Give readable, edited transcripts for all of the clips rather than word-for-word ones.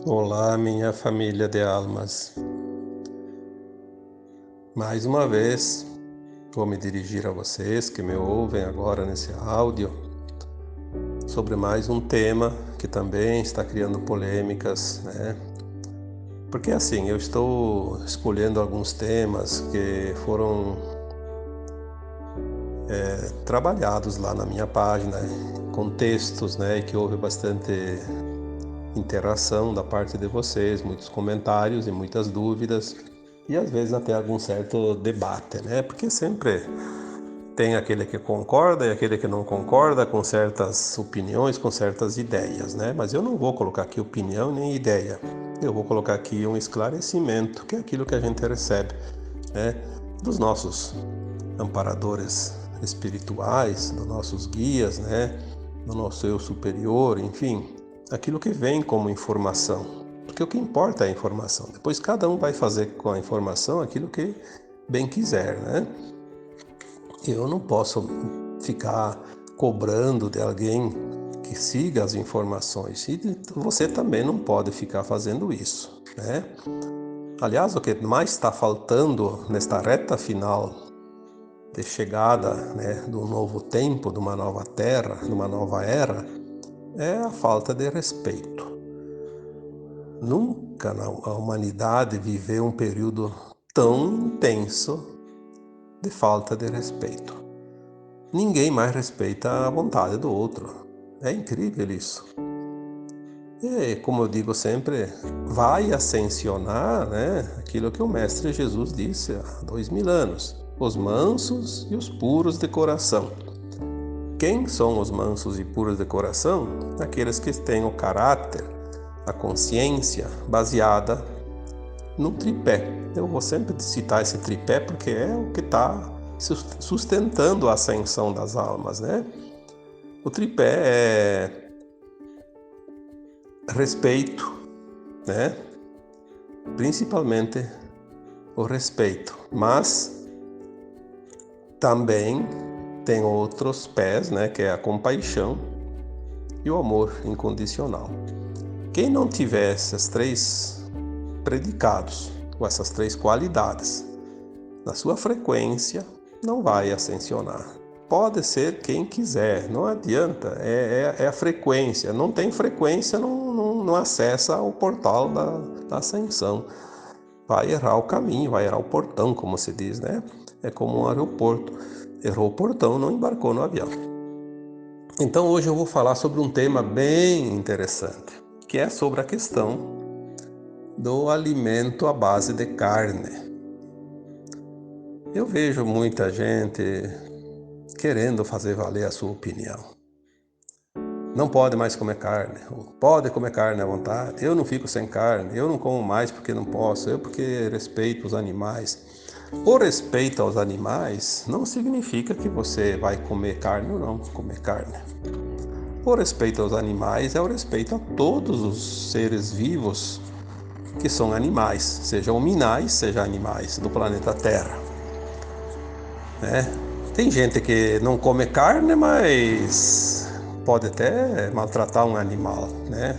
Olá, minha família de almas. Mais uma vez, vou me dirigir a vocês que me ouvem agora nesse áudio sobre mais um tema que também está criando polêmicas, né? Porque assim, eu estou escolhendo alguns temas que foram trabalhados lá na minha página, com textos, né? E que houve bastante interação da parte de vocês, muitos comentários e muitas dúvidas. E às vezes até algum certo debate, né? Porque sempre tem aquele que concorda e aquele que não concorda com certas opiniões, com certas ideias, né? Mas eu não vou colocar aqui opinião nem ideia. Eu vou colocar aqui um esclarecimento, que é aquilo que a gente recebe, né? Dos nossos amparadores espirituais, dos nossos guias, né? Do nosso eu superior, enfim, aquilo que vem como informação. Porque o que importa é a informação. Depois cada um vai fazer com a informação aquilo que bem quiser, né? Eu não posso ficar cobrando de alguém que siga as informações. E você também não pode ficar fazendo isso, né? Aliás, o que mais está faltando nesta reta final de chegada, né, do novo tempo, de uma nova terra, de uma nova era, é a falta de respeito. Nunca a humanidade viveu um período tão intenso de falta de respeito. Ninguém mais respeita a vontade do outro. É incrível isso. E, como eu digo sempre, vai ascensionar, né, aquilo que o Mestre Jesus disse há 2000 anos: os mansos e os puros de coração. Quem são os mansos e puros de coração? Aqueles que têm o caráter, a consciência baseada no tripé. Eu vou sempre citar esse tripé porque é o que está sustentando a ascensão das almas, né? O tripé é respeito, né? Principalmente o respeito, mas também tem outros pés, né? Que é a compaixão e o amor incondicional. Quem não tiver esses três predicados, com essas três qualidades, na sua frequência, não vai ascensionar. Pode ser quem quiser, não adianta, é a frequência. Não tem frequência, não acessa o portal da ascensão. Vai errar o caminho, vai errar o portão, como se diz, né? É como um aeroporto. Errou o portão, não embarcou no avião. Então hoje eu vou falar sobre um tema bem interessante, que é sobre a questão do alimento à base de carne. Eu vejo muita gente querendo fazer valer a sua opinião. Não pode mais comer carne, ou pode comer carne à vontade. Eu não fico sem carne, eu não como mais porque não posso, eu porque respeito os animais. O respeito aos animais não significa que você vai comer carne ou não comer carne. O respeito aos animais é o respeito a todos os seres vivos que são animais, sejam minerais, sejam animais do planeta Terra, né? Tem gente que não come carne, mas pode até maltratar um animal, né?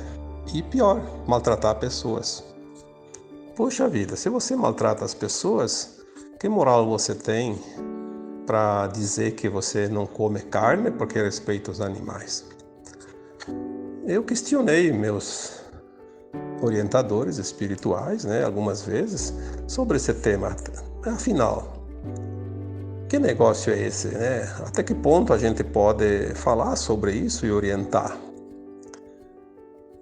E pior, maltratar pessoas. Poxa vida, se você maltrata as pessoas, que moral você tem para dizer que você não come carne porque respeita os animais? Eu questionei meus orientadores espirituais, né, algumas vezes, sobre esse tema. Afinal, que negócio é esse, né? Até que ponto a gente pode falar sobre isso e orientar?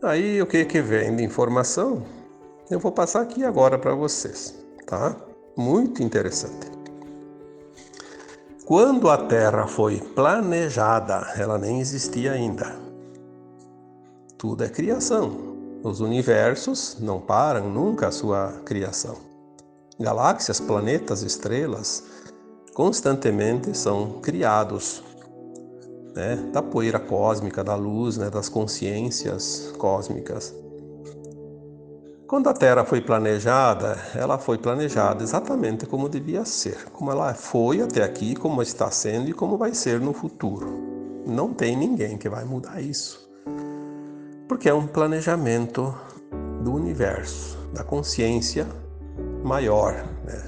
Aí o que vem de informação, eu vou passar aqui agora para vocês, tá? Muito interessante. Quando a Terra foi planejada, ela nem existia ainda. Tudo é criação. Os universos não param nunca a sua criação. Galáxias, planetas, estrelas, constantemente são criados, né, da poeira cósmica, da luz, né, das consciências cósmicas. Quando a Terra foi planejada, ela foi planejada exatamente como devia ser, como ela foi até aqui, como está sendo e como vai ser no futuro. Não tem ninguém que vai mudar isso, porque é um planejamento do universo, da consciência maior, né?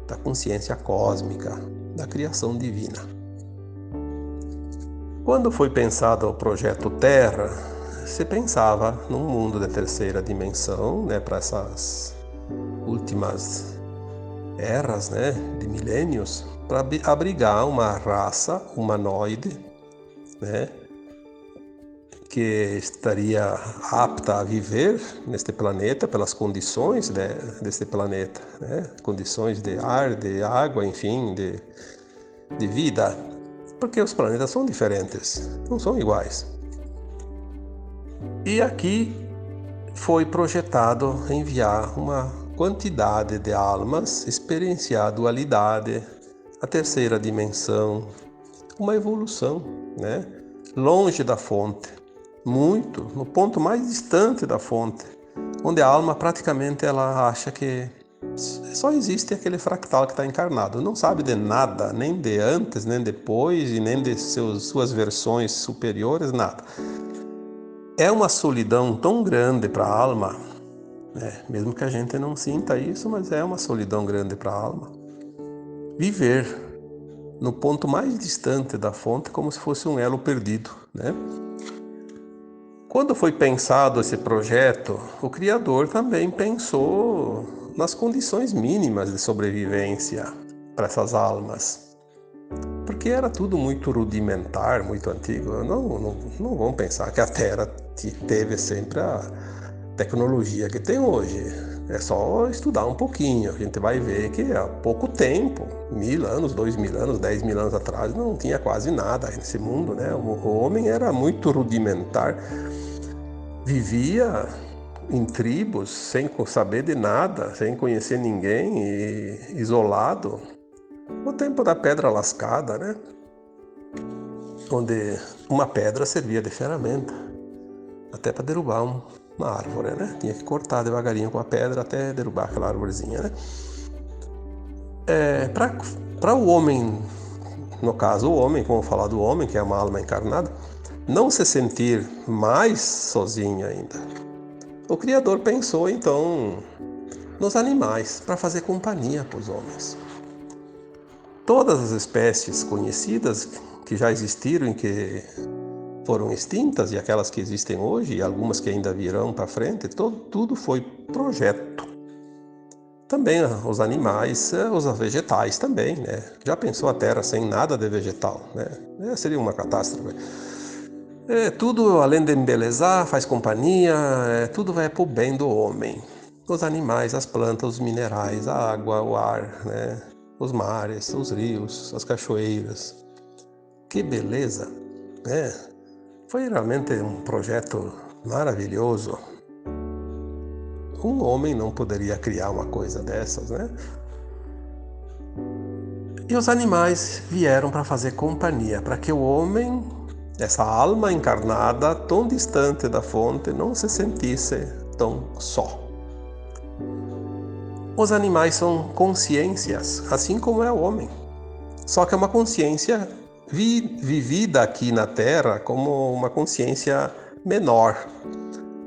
Da consciência cósmica, da criação divina. Quando foi pensado o projeto Terra, se pensava num mundo de terceira dimensão, né, para essas últimas eras, né, de milênios, para abrigar uma raça humanoide, né, que estaria apta a viver neste planeta pelas condições deste planeta, né, condições de ar, de água, enfim, de vida, porque os planetas são diferentes, não são iguais. E aqui foi projetado enviar uma quantidade de almas, experienciar a dualidade, a terceira dimensão, uma evolução, né? Longe da fonte, muito, no ponto mais distante da fonte, onde a alma praticamente ela acha que só existe aquele fractal que está encarnado, não sabe de nada, nem de antes, nem depois, e nem de suas versões superiores, nada. É uma solidão tão grande para a alma, né? Mesmo que a gente não sinta isso, mas é uma solidão grande para a alma. Viver no ponto mais distante da fonte como se fosse um elo perdido, né? Quando foi pensado esse projeto, o Criador também pensou nas condições mínimas de sobrevivência para essas almas. Porque era tudo muito rudimentar, muito antigo. Não vão pensar que a Terra teve sempre a tecnologia que tem hoje. É só estudar um pouquinho. A gente vai ver que há pouco tempo, 1000 anos, 2000 anos, 10.000 anos atrás, não tinha quase nada nesse mundo, né? O homem era muito rudimentar. Vivia em tribos, sem saber de nada, sem conhecer ninguém, e isolado. No tempo da pedra lascada, né? Onde uma pedra servia de ferramenta, até para derrubar uma árvore, né? Tinha que cortar devagarinho com a pedra até derrubar aquela árvorezinha, né? Para o homem, no caso o homem, como falar do homem, que é uma alma encarnada, não se sentir mais sozinho ainda, o Criador pensou então nos animais para fazer companhia para os homens. Todas as espécies conhecidas que já existiram e que foram extintas, e aquelas que existem hoje, e algumas que ainda virão para frente, tudo foi projeto. Também os animais, os vegetais também, né? Já pensou a Terra sem nada de vegetal, né? Seria uma catástrofe. Tudo, além de embelezar, faz companhia, tudo vai para o bem do homem. Os animais, as plantas, os minerais, a água, o ar, né? Os mares, os rios, as cachoeiras. Que beleza, né? Foi realmente um projeto maravilhoso. Um homem não poderia criar uma coisa dessas, né? E os animais vieram para fazer companhia, para que o homem, essa alma encarnada, tão distante da fonte, não se sentisse tão só. Os animais são consciências, assim como é o homem. Só que é uma consciência vivida aqui na Terra como uma consciência menor.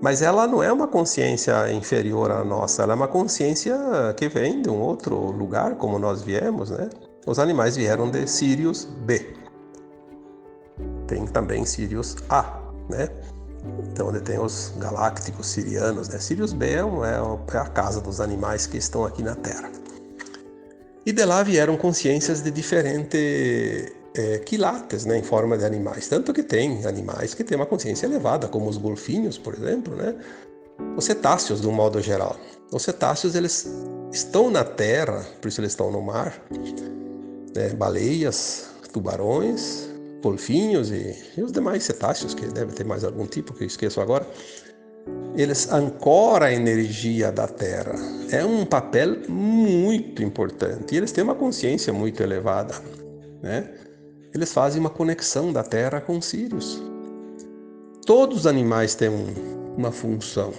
Mas ela não é uma consciência inferior à nossa, ela é uma consciência que vem de um outro lugar, como nós viemos, né? Os animais vieram de Sirius B. Tem também Sirius A, né? Então, onde tem os galácticos sirianos, né? Sirius B é a casa dos animais que estão aqui na Terra. E de lá vieram consciências de diferentes quilates, né, em forma de animais. Tanto que tem animais que têm uma consciência elevada, como os golfinhos, por exemplo, né? Os cetáceos, de um modo geral. Os cetáceos, eles estão na terra, por isso eles estão no mar, né? Baleias, tubarões, golfinhos e os demais cetáceos, que deve ter mais algum tipo que eu esqueço agora. Eles ancoram a energia da Terra. É um papel muito importante. E eles têm uma consciência muito elevada, né? Eles fazem uma conexão da Terra com Sirius. Todos os animais têm uma função.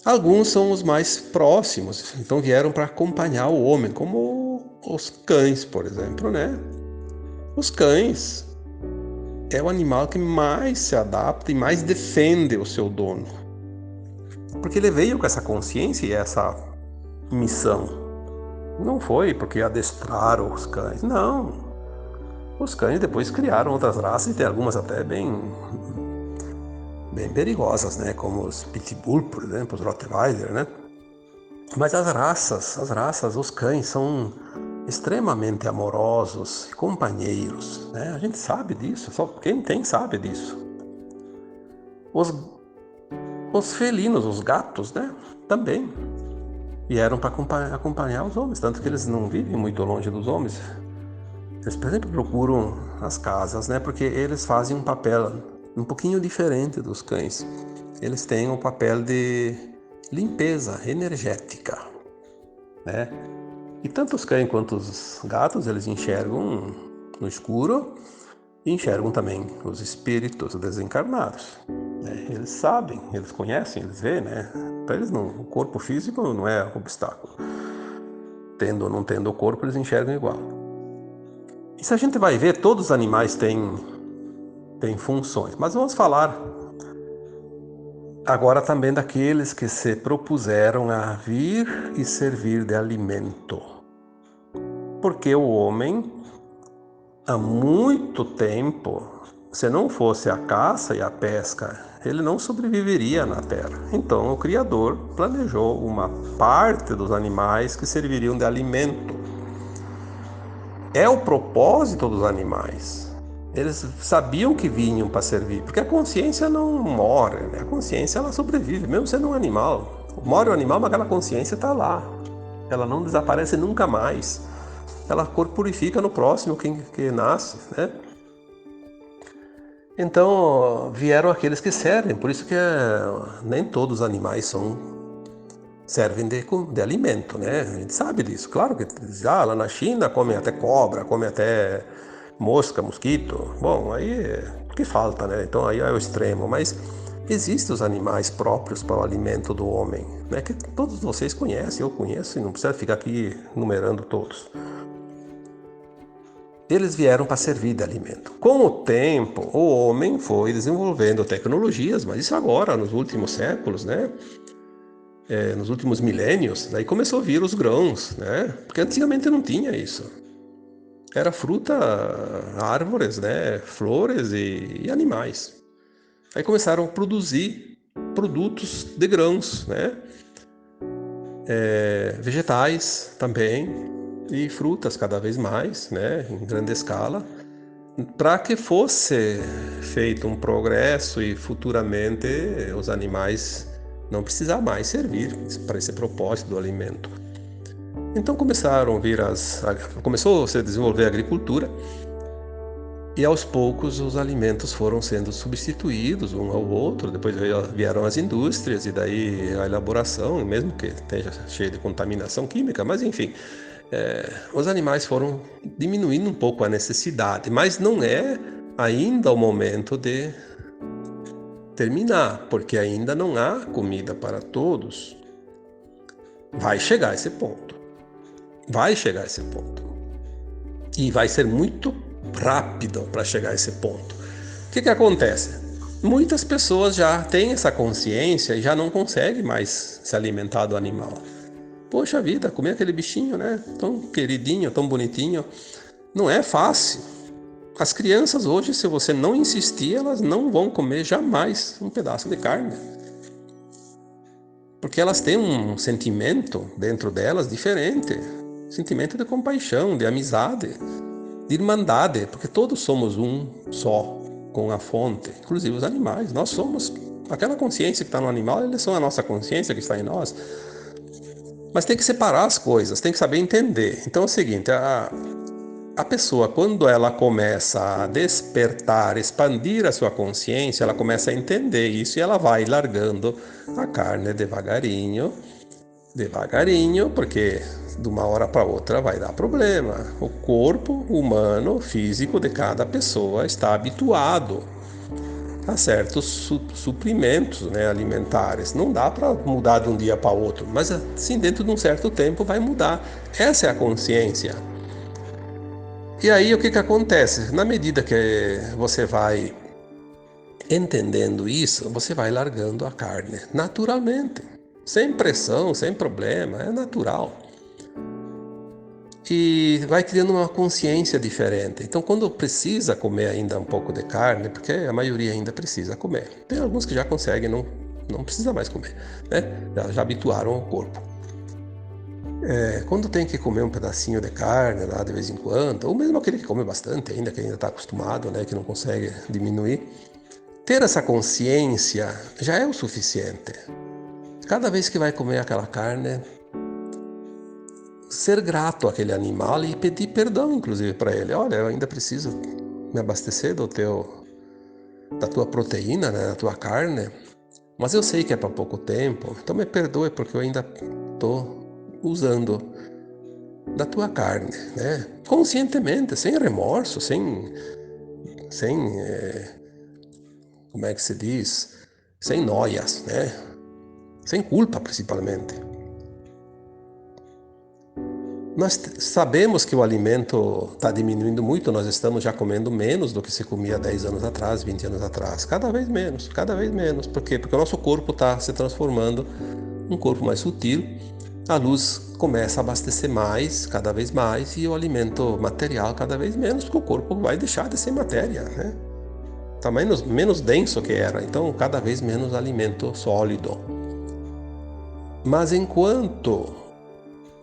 Alguns são os mais próximos, então vieram para acompanhar o homem, como os cães, por exemplo, né? Os cães é o animal que mais se adapta e mais defende o seu dono. Porque ele veio com essa consciência e essa missão. Não foi porque adestraram os cães, não. Os cães depois criaram outras raças e tem algumas até bem perigosas, né? Como os Pitbull, por exemplo, os Rottweiler, né? Mas as raças, os cães são extremamente amorosos e companheiros, né? A gente sabe disso, só quem tem sabe disso. Os felinos, os gatos, né? Também vieram para acompanhar os homens, tanto que eles não vivem muito longe dos homens. Eles, por exemplo, procuram as casas, né? Porque eles fazem um papel um pouquinho diferente dos cães. Eles têm um papel de limpeza energética, né? E tanto os cães quanto os gatos, eles enxergam no escuro e enxergam também os espíritos desencarnados, né? Eles sabem, eles conhecem, eles veem, né? Para eles não, o corpo físico não é obstáculo. Tendo ou não tendo o corpo, eles enxergam igual. E se a gente vai ver, todos os animais têm funções, mas vamos falar agora também daqueles que se propuseram a vir e servir de alimento. Porque o homem, há muito tempo, se não fosse a caça e a pesca, ele não sobreviveria na Terra. Então o Criador planejou uma parte dos animais que serviriam de alimento. É o propósito dos animais. Eles sabiam que vinham para servir, porque a consciência não morre, né? A consciência ela sobrevive, mesmo sendo um animal. Morre o animal, mas aquela consciência está lá. Ela não desaparece nunca mais. Ela corporifica no próximo que nasce, né? Então vieram aqueles que servem, por isso que nem todos os animais servem de alimento, né? A gente sabe disso. Claro que lá na China comem até cobra, comem até mosca, mosquito. Bom, aí o que falta, né? Então aí é o extremo. Mas existem os animais próprios para o alimento do homem, né? Que todos vocês conhecem, eu conheço, e não precisa ficar aqui numerando todos. Eles vieram para servir de alimento. Com o tempo, o homem foi desenvolvendo tecnologias, mas isso agora, nos últimos séculos, né? Nos últimos milênios, daí começou a vir os grãos, né? Porque antigamente não tinha isso. Era fruta, árvores, né? Flores e animais. Aí começaram a produzir produtos de grãos, né? Vegetais também e frutas cada vez mais, né? Em grande escala, para que fosse feito um progresso e futuramente os animais não precisar mais servir para esse propósito do alimento. Então começou a se desenvolver a agricultura e aos poucos os alimentos foram sendo substituídos um ao outro, depois vieram as indústrias e daí a elaboração, mesmo que esteja cheia de contaminação química, mas enfim, os animais foram diminuindo um pouco a necessidade, mas não é ainda o momento de terminar, porque ainda não há comida para todos. Vai chegar esse ponto. Vai chegar esse ponto. E vai ser muito rápido para chegar a esse ponto. O que acontece? Muitas pessoas já têm essa consciência e já não conseguem mais se alimentar do animal. Poxa vida, comer aquele bichinho, né? Tão queridinho, tão bonitinho. Não é fácil. As crianças hoje, se você não insistir, elas não vão comer jamais um pedaço de carne. Porque elas têm um sentimento dentro delas diferente. Sentimento de compaixão, de amizade, de irmandade. Porque todos somos um só com a fonte. Inclusive os animais. Nós somos aquela consciência que está no animal, eles são a nossa consciência que está em nós. Mas tem que separar as coisas, tem que saber entender. Então é o seguinte, a pessoa, quando ela começa a despertar, expandir a sua consciência, ela começa a entender isso e ela vai largando a carne devagarinho, porque de uma hora para outra vai dar problema. O corpo humano, físico de cada pessoa está habituado a certos suprimentos, né, alimentares. Não dá para mudar de um dia para outro, mas assim, dentro de um certo tempo vai mudar. Essa é a consciência. E aí o que acontece? Na medida que você vai Entendendo isso, você vai largando a carne naturalmente, sem pressão, sem problema, é natural. E vai criando uma consciência diferente. Então, quando precisa comer ainda um pouco de carne, porque a maioria ainda precisa comer, tem alguns que já conseguem, não precisa mais comer, né? Já habituaram o corpo. Quando tem que comer um pedacinho de carne lá de vez em quando, ou mesmo aquele que come bastante ainda, que ainda está acostumado, né, que não consegue diminuir, ter essa consciência já é o suficiente. Cada vez que vai comer aquela carne, ser grato àquele animal e pedir perdão, inclusive, para ele. Olha, eu ainda preciso me abastecer da tua proteína, né, da tua carne, mas eu sei que é para pouco tempo, então me perdoe porque eu ainda estou usando da tua carne, né? Conscientemente, sem remorso, sem como é que se diz? Sem noias, né? Sem culpa, principalmente. Nós sabemos que o alimento está diminuindo muito, nós estamos já comendo menos do que se comia 10 anos atrás, 20 anos atrás. Cada vez menos, cada vez menos. Por quê? Porque o nosso corpo está se transformando num corpo mais sutil. A luz começa a abastecer mais, cada vez mais, e o alimento material cada vez menos, porque o corpo vai deixar de ser matéria, né? Está menos denso que era, então cada vez menos alimento sólido. Mas enquanto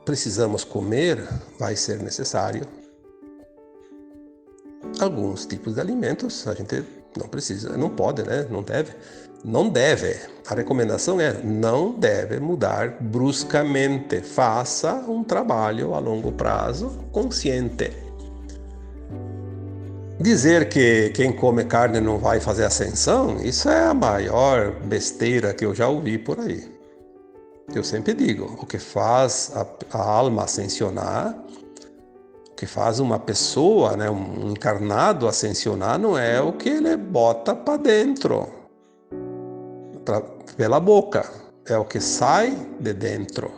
precisamos comer, vai ser necessário alguns tipos de alimentos. A gente não precisa, não pode, né? Não deve. A recomendação é não deve mudar bruscamente. Faça um trabalho a longo prazo consciente. Dizer que quem come carne não vai fazer ascensão, isso é a maior besteira que eu já ouvi por aí. Eu sempre digo, o que faz a alma ascensionar, o que faz uma pessoa, né, um encarnado ascensionar, não é o que ele bota para dentro, pela boca, é o que sai de dentro,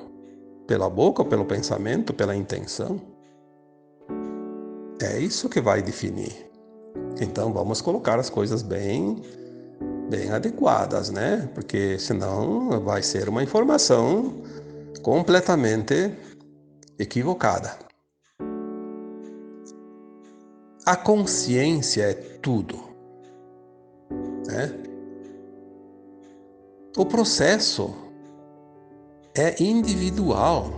pela boca, pelo pensamento, pela intenção. É isso que vai definir. Então vamos colocar as coisas bem adequadas, né? Porque senão vai ser uma informação completamente equivocada. A consciência é tudo, né? O processo é individual.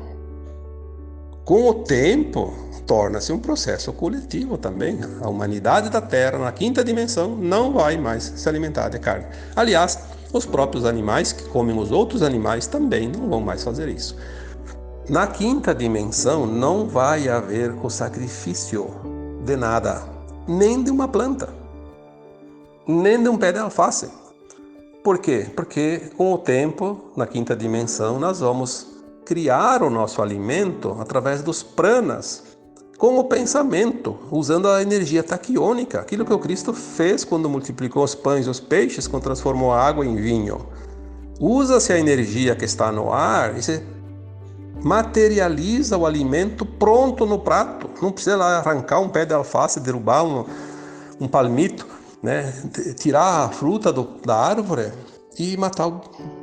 Com o tempo, torna-se um processo coletivo também. A humanidade da Terra, na quinta dimensão, não vai mais se alimentar de carne. Aliás, os próprios animais que comem os outros animais também não vão mais fazer isso. Na quinta dimensão não vai haver o sacrifício de nada, nem de uma planta, nem de um pé de alface. Por quê? Porque com o tempo, na quinta dimensão, nós vamos criar o nosso alimento através dos pranas, com o pensamento, usando a energia taquiônica, aquilo que o Cristo fez quando multiplicou os pães e os peixes, quando transformou a água em vinho. Usa-se a energia que está no ar e se materializa o alimento pronto no prato. Não precisa lá arrancar um pé de alface, derrubar um palmito, né? Tirar a fruta da árvore e matar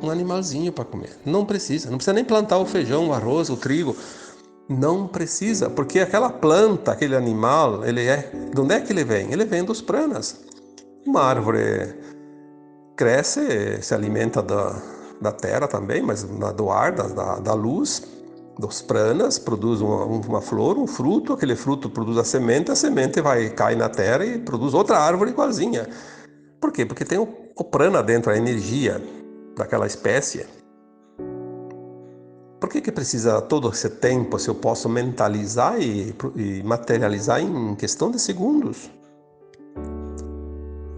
um animalzinho para comer. Não precisa nem plantar o feijão, o arroz, o trigo. Não precisa, porque aquela planta, aquele animal, de onde é que ele vem? Ele vem dos pranas. Uma árvore cresce, se alimenta da terra também, mas do ar, da luz, dos pranas, produz uma flor, um fruto, aquele fruto produz a semente cai na terra e produz outra árvore igualzinha. Por quê? Porque tem o prana dentro, a energia daquela espécie. Por que precisa todo esse tempo se eu posso mentalizar e materializar em questão de segundos?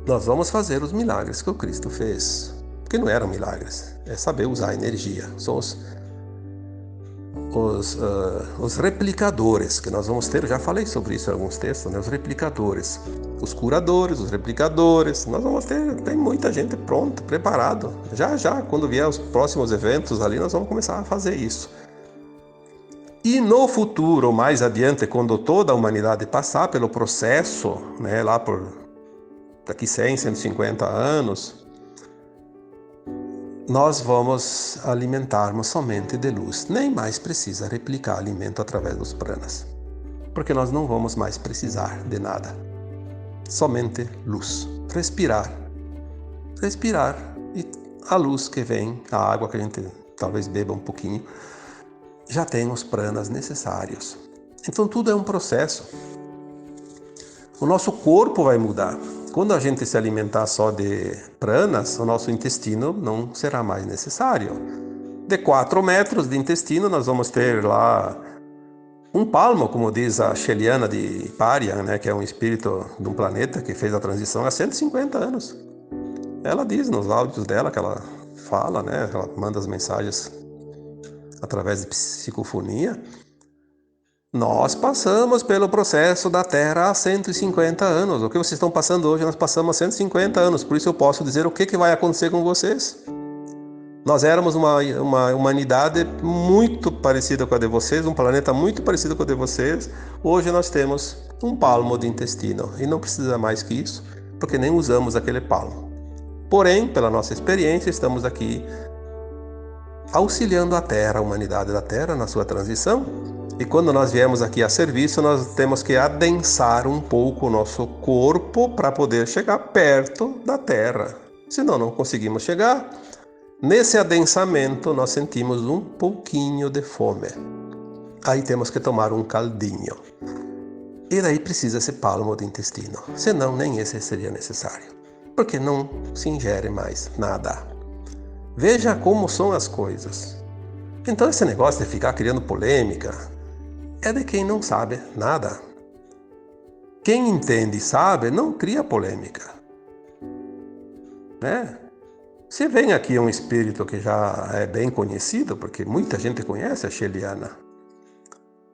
Nós vamos fazer os milagres que o Cristo fez. Porque não eram milagres, é saber usar a energia. São os replicadores que nós vamos ter. Eu já falei sobre isso em alguns textos, né? Os replicadores, os curadores, os replicadores. Nós vamos ter, tem muita gente pronta, preparado. Já, quando vier os próximos eventos ali, nós vamos começar a fazer isso. E no futuro, mais adiante, quando toda a humanidade passar pelo processo, né, lá por daqui 100, 150 anos, nós vamos alimentarmos somente de luz. Nem mais precisa replicar alimento através dos pranas, porque nós não vamos mais precisar de nada. Somente luz. Respirar e a luz que vem, a água que a gente talvez beba um pouquinho, já tem os pranas necessários. Então tudo é um processo. O nosso corpo vai mudar. Quando a gente se alimentar só de pranas, o nosso intestino não será mais necessário. De 4 metros de intestino, nós vamos ter lá um palmo, como diz a Sheliana de Parian, né, que é um espírito de um planeta que fez a transição há 150 anos. Ela diz nos áudios dela, que ela fala, né, ela manda as mensagens através de psicofonia. Nós passamos pelo processo da Terra há 150 anos. O que vocês estão passando hoje, nós passamos há 150 anos. Por isso eu posso dizer o que vai acontecer com vocês. Nós éramos uma humanidade muito parecida com a de vocês, um planeta muito parecido com o de vocês. Hoje nós temos um palmo de intestino e não precisa mais que isso, porque nem usamos aquele palmo. Porém, pela nossa experiência, estamos aqui auxiliando a Terra, a humanidade da Terra, na sua transição. E quando nós viemos aqui a serviço, nós temos que adensar um pouco o nosso corpo para poder chegar perto da Terra. Senão não conseguimos chegar. Nesse adensamento, nós sentimos um pouquinho de fome. Aí temos que tomar um caldinho. E daí precisa esse palmo de intestino. Senão nem esse seria necessário. Porque não se ingere mais nada. Veja como são as coisas. Então esse negócio de ficar criando polêmica é de quem não sabe nada. Quem entende e sabe não cria polêmica. Né? Se vem aqui um espírito que já é bem conhecido, porque muita gente conhece a Sheliana,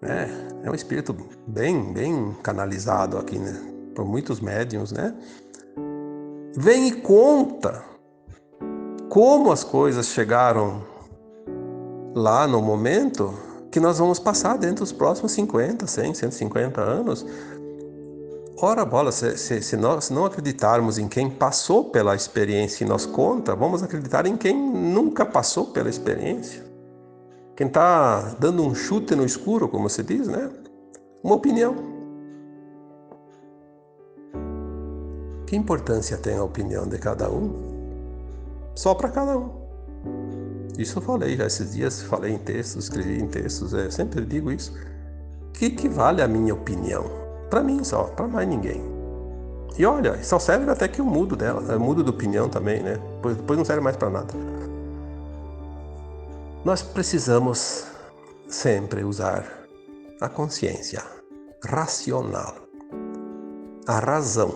né? É um espírito bem canalizado aqui, né? Por muitos médiuns, né? Vem e conta como as coisas chegaram lá no momento que nós vamos passar dentro dos próximos 50, 100, 150 anos. Ora bola, se nós não acreditarmos em quem passou pela experiência e nos conta, vamos acreditar em quem nunca passou pela experiência. Quem está dando um chute no escuro, como se diz, né? Uma opinião. Que importância tem a opinião de cada um? Só para cada um. Isso eu falei já esses dias, falei em textos, escrevi em textos, sempre digo isso. Que vale a minha opinião? Para mim só, para mais ninguém. E olha, só serve até que eu mudo dela, eu mudo de opinião também, né? Depois não serve mais para nada. Nós precisamos sempre usar a consciência racional, a razão.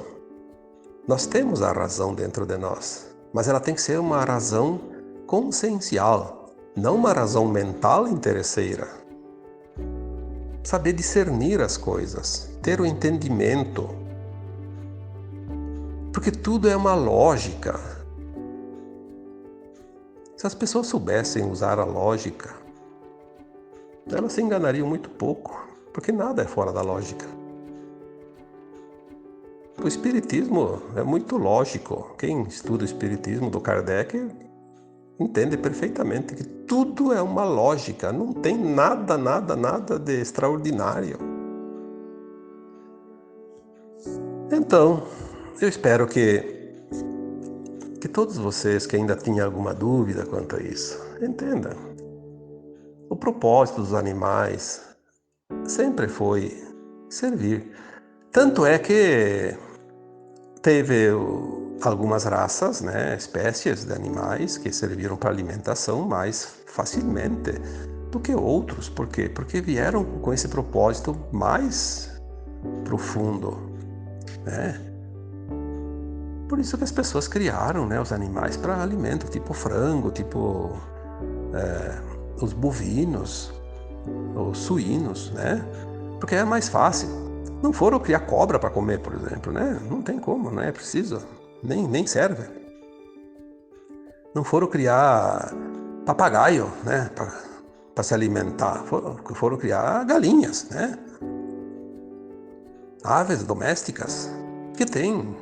Nós temos a razão dentro de nós, mas ela tem que ser uma razão consciencial, não uma razão mental interesseira. Saber discernir as coisas, ter o entendimento. Porque tudo é uma lógica. Se as pessoas soubessem usar a lógica, elas se enganariam muito pouco, porque nada é fora da lógica. O espiritismo é muito lógico. Quem estuda o espiritismo do Kardec entende perfeitamente que tudo é uma lógica, não tem nada de extraordinário. Então, eu espero que todos vocês que ainda tinham alguma dúvida quanto a isso, entendam. O propósito dos animais sempre foi servir. Tanto é que teve algumas raças, né, espécies de animais que serviram para alimentação mais facilmente do que outros. Por quê? Porque vieram com esse propósito mais profundo, né? Por isso que as pessoas criaram, né, os animais para alimento, tipo frango, tipo os bovinos, os suínos, né? Porque é mais fácil. Não foram criar cobra para comer, por exemplo, né? Não tem como, não é preciso. Nem serve. Não foram criar papagaio, né, para se alimentar. Foram criar galinhas, né? Aves domésticas que têm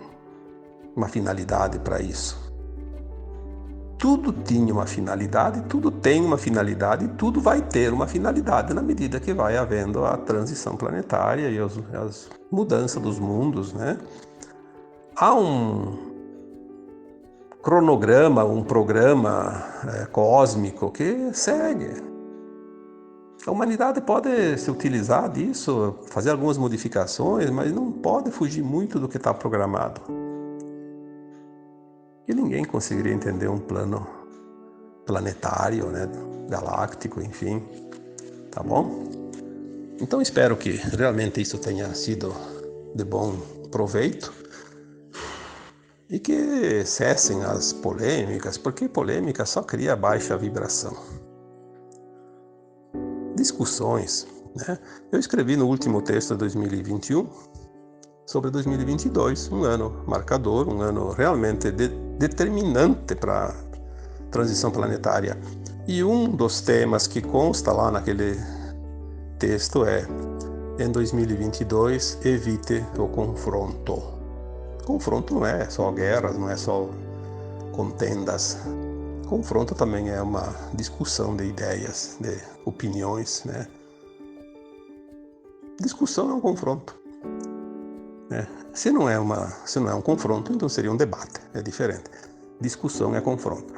uma finalidade para isso. Tudo tinha uma finalidade, tudo tem uma finalidade, e tudo vai ter uma finalidade na medida que vai havendo a transição planetária e as mudanças dos mundos, né? Há um cronograma, um programa cósmico que segue. A humanidade pode se utilizar disso, fazer algumas modificações, mas não pode fugir muito do que está programado. E ninguém conseguiria entender um plano planetário, né, galáctico, enfim, tá bom? Então espero que realmente isso tenha sido de bom proveito e que cessem as polêmicas, porque polêmica só cria baixa vibração. Discussões, né? Eu escrevi no último texto de 2021 sobre 2022, um ano marcador, um ano realmente determinante para a transição planetária. E um dos temas que consta lá naquele texto é: em 2022, evite o confronto. Confronto não é só guerras, não é só contendas. Confronto também é uma discussão de ideias, de opiniões, né? Discussão é um confronto, né? Se não é um confronto, então seria um debate, é diferente. Discussão é confronto.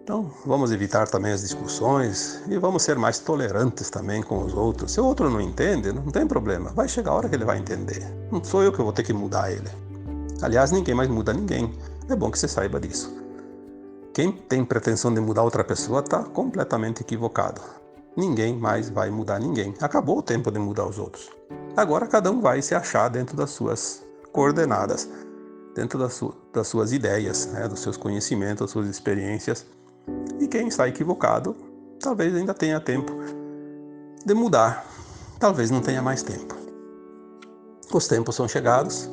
Então, vamos evitar também as discussões e vamos ser mais tolerantes também com os outros. Se o outro não entende, não tem problema. Vai chegar a hora que ele vai entender. Não sou eu que vou ter que mudar ele. Aliás, ninguém mais muda ninguém. É bom que você saiba disso. Quem tem pretensão de mudar outra pessoa está completamente equivocado. Ninguém mais vai mudar ninguém. Acabou o tempo de mudar os outros. Agora cada um vai se achar dentro das suas coordenadas, dentro das suas ideias, né, dos seus conhecimentos, das suas experiências. E quem está equivocado, talvez ainda tenha tempo de mudar. Talvez não tenha mais tempo. Os tempos são chegados,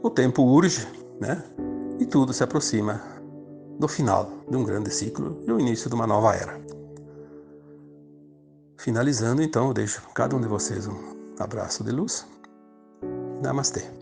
o tempo urge, né? E tudo se aproxima do final de um grande ciclo e o início de uma nova era. Finalizando, então, eu deixo cada um de vocês um abraço de luz. Namastê.